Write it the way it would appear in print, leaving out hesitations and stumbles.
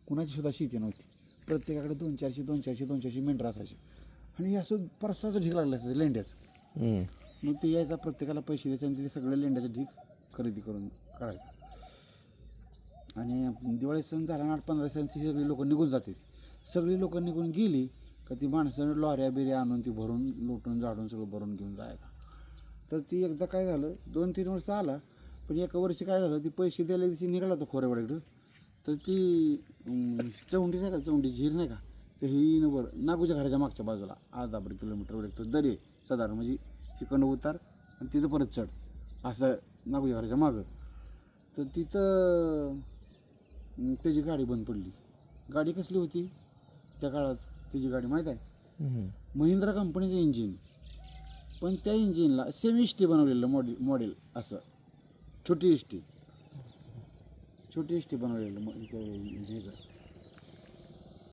कुणाची सुद्धा शेती नव्हती. प्रत्येकाकडे 200-400 मेंढरं असायचे आणि असं परसाचं ढीक लागलं असायचं लेंड्याचं. मग ते यायचा, प्रत्येकाला पैसे द्यायचे आणि ते सगळं लेंड्याचं ढीक खरेदी करून करायचं. आणि दिवाळी सण झाला ना 8-15 दिवसांची सगळी लोकं निघून जाते. सगळी लोकं निघून गेली का ती माणसं लॉऱ्या बिऱ्या आणून ती भरून लुटून जाडून सगळं भरून घेऊन जायचं. तर ती एकदा काय झालं, 2-3 वर्ष आला, पण एका वर्षी काय झालं, ती पैसे द्यायला दिवशी निघाला तो खोऱ्यावाड्याकडं. तर ती चौंडी नाही का, चौंडी झीर नाही का, तर ही नागूच्या घराच्या मागच्या बाजूला 10-12 किलोमीटरवर एक तो दरी आहे साधारण, म्हणजे तिकडनं उतार आणि तिथं परत चढ असं नागूच्या घराच्या मागं. तर तिथं त्याची गाडी बंद पडली. गाडी कसली होती त्या काळात, त्याची गाडी माहीत आहे, महिंद्रा कंपनीचं इंजिन, पण त्या इंजिनला सेमी एस टी बनवलेलं मॉडेल असं छोटी एस टी बनवलेलं